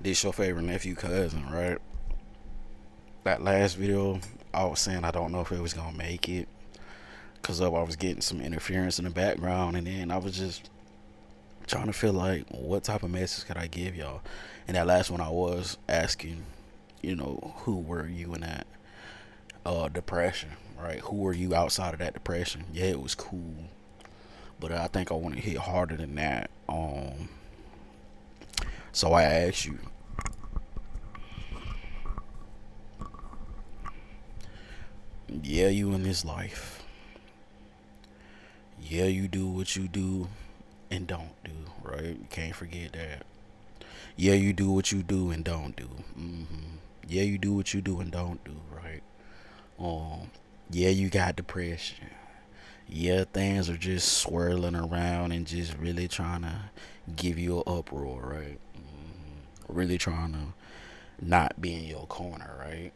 This your favorite nephew cousin, right? That last video, I was saying I don't know if it was gonna make it because I was getting some interference in the background, and then I was just trying to feel like what type of message could I give y'all. And that last one, I was asking, who were you in that depression, right? Who were you outside of that depression? Yeah, it was cool, but I think I want to hit harder than that. So I asked you, yeah, you in this life. Yeah, you do what you do and don't do, right? You can't forget that. Yeah, you do what you do and don't do. Yeah, you do what you do and don't do, right? Um, yeah, you got depression. Yeah, things are just swirling around and just really trying to give you an uproar, right? Really trying to not be in your corner, right?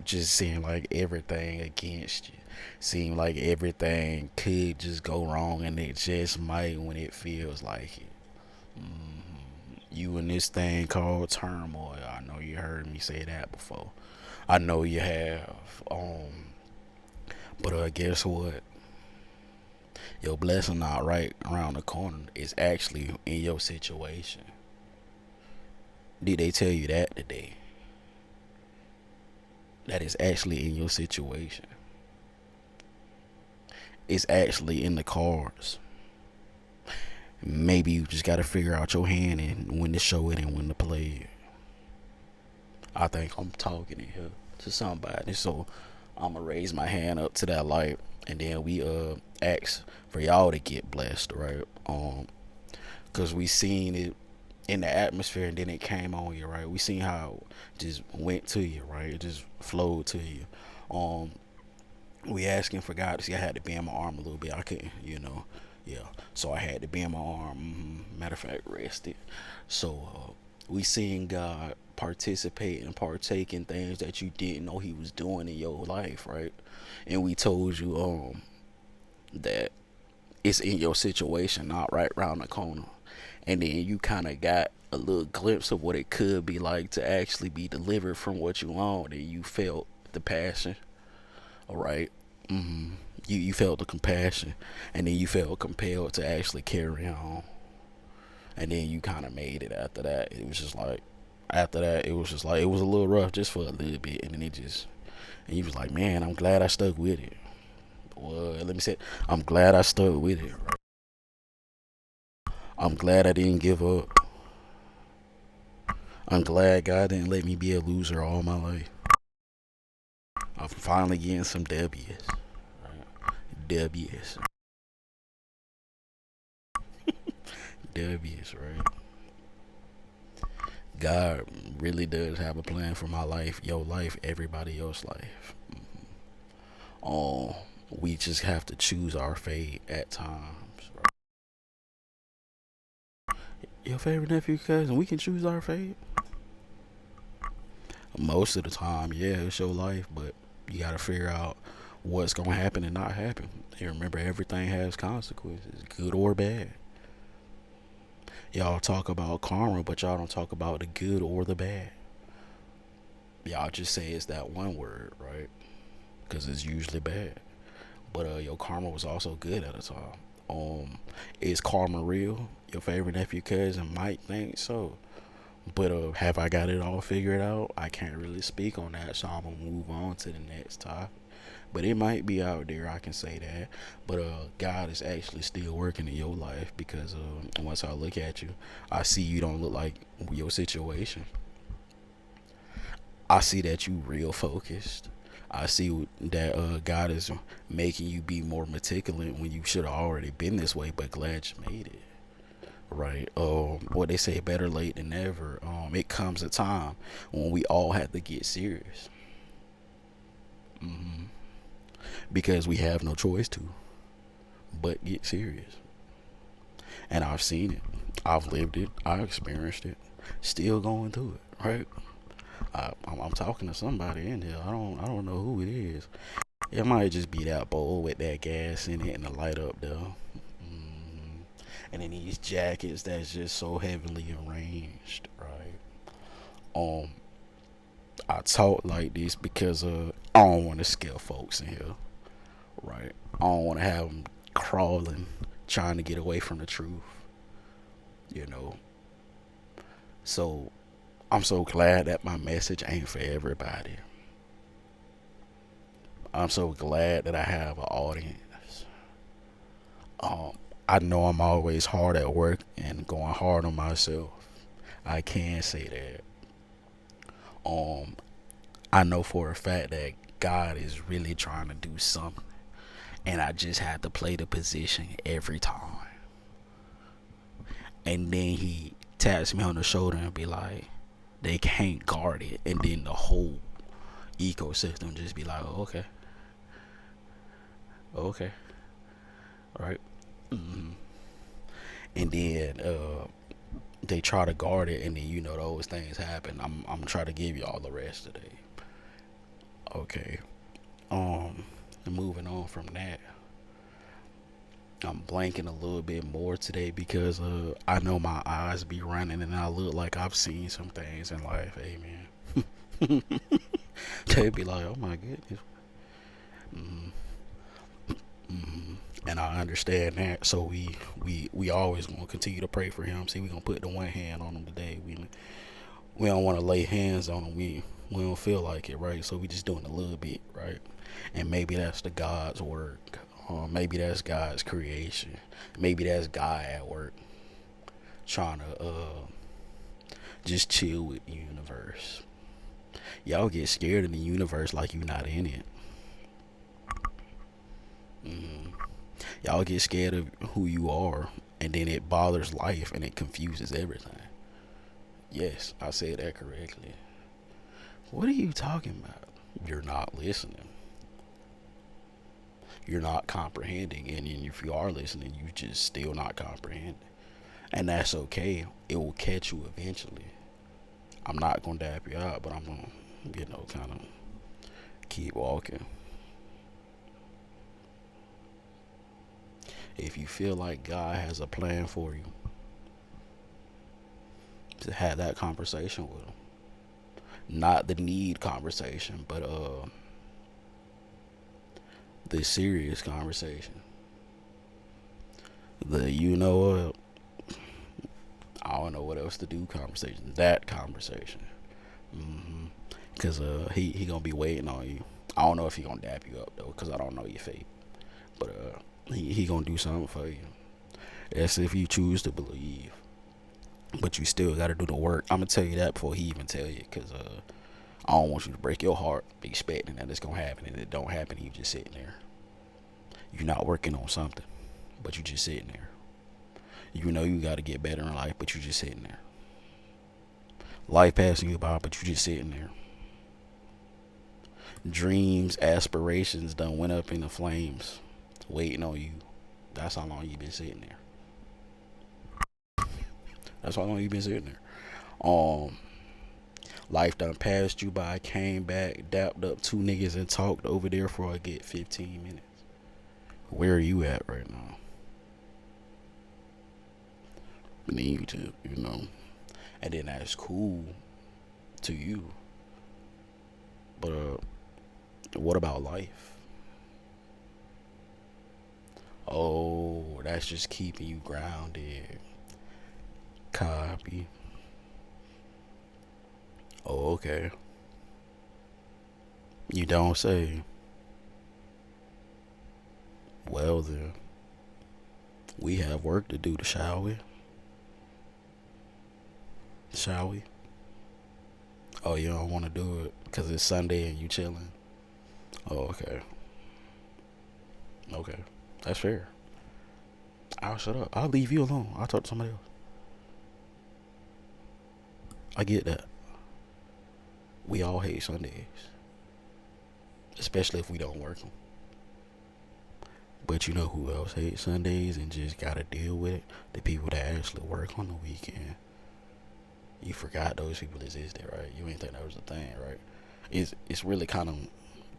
Just seem like everything against you. Seem like everything could just go wrong, and it just might when it feels like it. You in this thing called turmoil. I know you heard me say that before. I know you have. But guess what? Your blessing not right around the corner. It's actually in your situation. Did they tell you that today? That is actually in your situation. It's actually in the cards. Maybe you just gotta figure out your hand and when to show it and when to play it. I think I'm talking in here to somebody, so I'ma raise my hand up to that light, and then we ask for y'all to get blessed, right? Cause we seen it in the atmosphere, and then it came on you, right? We seen how it just went to you, right? It just flowed to you. Um, we asking for God to see. I had to bend my arm a little bit. I couldn't. Yeah. So I had to bend my arm. Matter of fact, rest it. So we seeing God participate and partake in things that you didn't know He was doing in your life, right? And we told you that it's in your situation, not right around the corner. And then you kind of got a little glimpse of what it could be like to actually be delivered from what you own, and you felt the passion, all right? You felt the compassion, and then you felt compelled to actually carry on, and then you kind of made it after that. It was just like after that, it was just like it was a little rough just for a little bit, and then it just and you was like, man, I'm glad I stuck with it. Well, let me say, I'm glad I stuck with it. Right? I'm glad I didn't give up. I'm glad God didn't let me be a loser all my life. I'm finally getting some W's. W's. W's, right? God really does have a plan for my life, your life, everybody else's life. Oh, we just have to choose our fate at times. Right? Your favorite nephew, cousin, we can choose our fate. Most of the time, yeah, it's your life, but you gotta figure out what's gonna happen and not happen. And remember, everything has consequences, good or bad. Y'all talk about karma, but y'all don't talk about the good or the bad. Y'all just say it's that one word, right? Because it's usually bad. But your karma was also good at the time. Is karma real? Your favorite nephew cousin might think so. But have I got it all figured out? I can't really speak on that, so I'm gonna move on to the next topic. But it might be out there, I can say that. But God is actually still working in your life because once I look at you, I see you don't look like your situation. I see that you real focused. I see that God is making you be more meticulous when you should have already been this way, but glad you made it. Right. What they say, better late than never. It comes a time when we all have to get serious because we have no choice to but get serious. And I've seen it. I've lived it. I've experienced it. Still going through it. Right. I'm talking to somebody in here. I don't know who it is. It might just be that bowl with that gas in it and the light up there. and then these jackets that's just so heavily arranged, right? Um, I talk like this because I don't want to scare folks in here, right? I don't want to have them crawling, trying to get away from the truth, you know. So I'm so glad that my message ain't for everybody. I'm so glad that I have an audience. Um, I know I'm always hard at work and going hard on myself. I can say that. I know for a fact that God is really trying to do something, and I just have to play the position every time. And then He taps me on the shoulder and be like, "They can't guard it," and then the whole ecosystem just be like, "Oh, okay, okay, all right." Mm-hmm. And then they try to guard it, and then those things happen. I'm trying to give y'all the rest today. Okay. Um, moving on from that, I'm blanking a little bit more today because I know my eyes be running, and I look like I've seen some things in life. Hey man, they be like, "Oh my goodness." Mm-hmm. Mm-hmm. And I understand that, so we always gonna continue to pray for him. See, we gonna put the one hand on him today. We don't want to lay hands on him. We don't feel like it, right? So we just doing a little bit, right? And maybe that's the God's work. Maybe that's God's creation. Maybe that's God at work trying to just chill with the universe. Y'all get scared in the universe like you not in it. Mm-hmm. Y'all get scared of who you are, and then it bothers life and it confuses everything. Yes, I said that correctly. What are you talking about? You're not listening. You're not comprehending, and if you are listening, you just still not comprehending, and that's okay. It will catch you eventually. I'm not gonna dap you out, but I'm gonna, kind of keep walking. If you feel like God has a plan for you, to have that conversation with Him. Not the need conversation, but the serious conversation. The I don't know what else to do conversation. That conversation. Mm-hmm. Cause he gonna be waiting on you. I don't know if he gonna dap you up though, cause I don't know your fate. But he gonna do something for you. That's if you choose to believe. But you still gotta do the work. I'm gonna tell you that before he even tell you, cause I don't want you to break your heart expecting that it's gonna happen, and it don't happen. You just sitting there. You're not working on something, but you just sitting there. You know you gotta get better in life, but you just sitting there. Life passing you by, but you just sitting there. Dreams, aspirations done went up in the flames, waiting on you. That's how long you been sitting there. That's how long you been sitting there. Life done passed you by, came back, dapped up two niggas and talked over there for a good 15 minutes. Where are you at right now? Need to, and then that's cool to you. But what about life? Oh, that's just keeping you grounded. Copy. Oh, okay. You don't say. Well then, we have work to do, shall we? Shall we? Oh, you don't want to do it because it's Sunday and you chilling? Oh, okay. Okay. That's fair. I'll shut up. I'll leave you alone. I'll talk to somebody else. I get that. We all hate Sundays, especially if we don't work them. But you know who else hates Sundays and just gotta deal with it? The people that actually work on the weekend. You forgot those people existed, right? You ain't think that was a thing, right? It's really kind of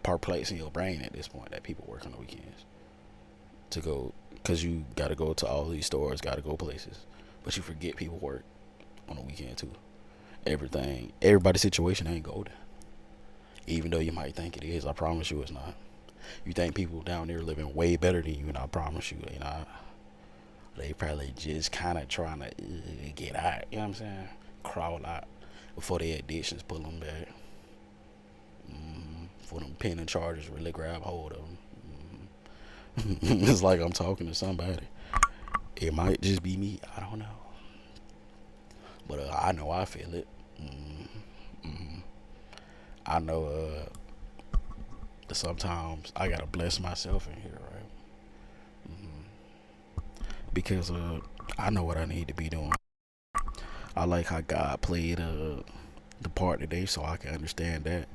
perplexing your brain at this point that people work on the weekends to go Cause you gotta go to all these stores, gotta go places, but you forget people work on the weekend too. Everybody's situation ain't golden. Even though you might think it is, I promise you it's not. You think people down there living way better than you, and I promise you they not. They probably just kind of trying to get out. You know what I'm saying? Crawl out before their addictions pull them back. For them penning charges really grab hold of them. It's like I'm talking to somebody. It might just be me. I don't know. But I know I feel it. Mm-hmm. I know sometimes I gotta bless myself in here, right? Because I know what I need to be doing. I like how God played the part today, so I can understand that.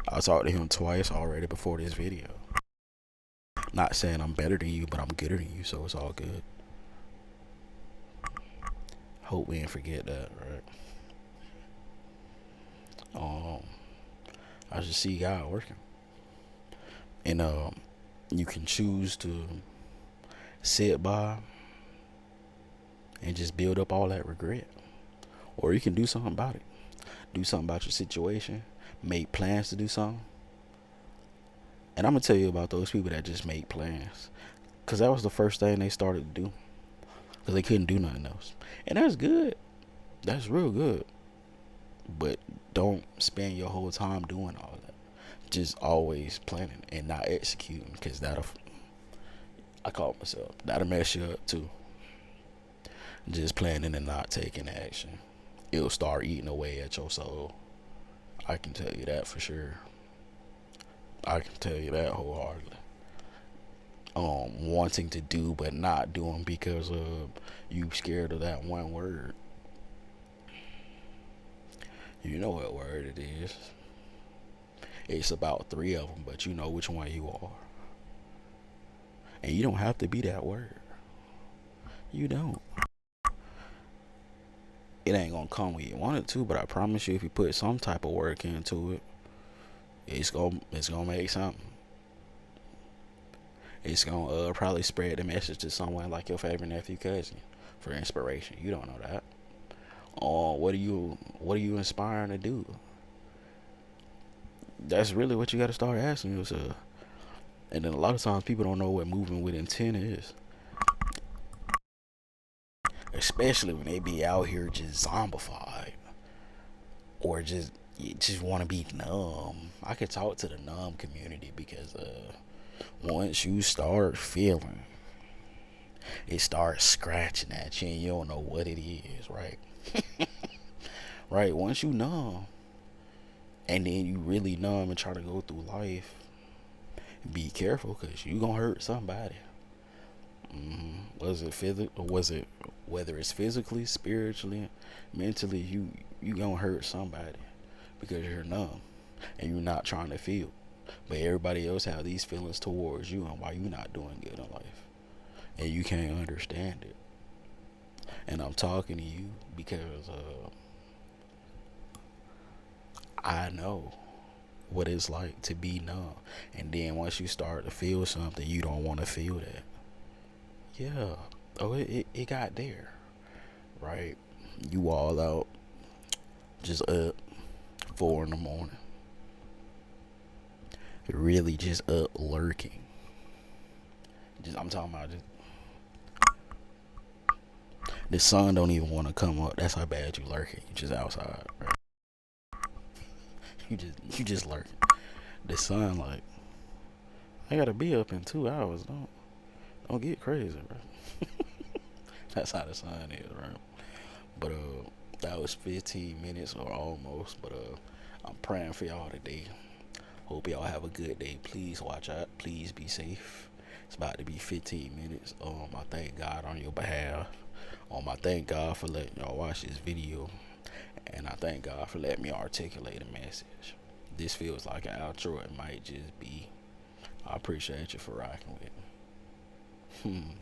I talked to him twice already before this video. Not saying I'm better than you, but I'm gooder than you, so it's all good. Hope we didn't forget that, right? I just see God working, and you can choose to sit by and just build up all that regret, or you can do something about it. Do something about your situation. Make plans to do something. And I'm gonna tell you about those people that just make plans, cause that was the first thing they started to do, cause they couldn't do nothing else, and that's good. That's real good. But don't spend your whole time doing all that. Just always planning and not executing, cause I call myself, that'll mess you up too. Just planning and not taking action, it'll start eating away at your soul. I can tell you that for sure. I can tell you that wholeheartedly. Wanting to do but not doing because you scared of that one word. You know what word it is. It's about three of them, but you know which one you are. And you don't have to be that word. You don't. It ain't gonna come when you want it to, but I promise you, if you put some type of work into it, it's gonna make something. It's gonna probably spread the message to someone like your favorite nephew, cousin, for inspiration. You don't know that. What are you inspiring to do? That's really what you got to start asking yourself. And then a lot of times people don't know what moving with intent is, especially when they be out here just zombified, or just you just want to be numb. I could talk to the numb community, because once you start feeling, it starts scratching at you and you don't know what it is, right? Right, once you numb, and then you really numb and try to go through life, be careful, because you gonna hurt somebody. Was it physical? Was it, whether it's physically, spiritually, mentally, you gonna hurt somebody because you're numb and you're not trying to feel. But everybody else have these feelings towards you, and why you not doing good in life, and you can't understand it. And I'm talking to you because I know what it's like to be numb, and then once you start to feel something, you don't want to feel that. Yeah. Oh, it got there, right? You all out, just up 4 in the morning, really just up lurking. I'm talking about just the sun don't even want to come up. That's how bad you lurking. You just outside, right? You just lurking. The sun, like, I gotta be up in 2 hours. Don't get crazy, bro. That's how the sun is, right? But that was 15 minutes or almost. But I'm praying for y'all today. Hope y'all have a good day. Please watch out. Please be safe. It's about to be 15 minutes. I thank God on your behalf. I thank God for letting y'all watch this video, and I thank God for letting me articulate a message. This feels like an outro. It might just be. I appreciate you for rocking with me.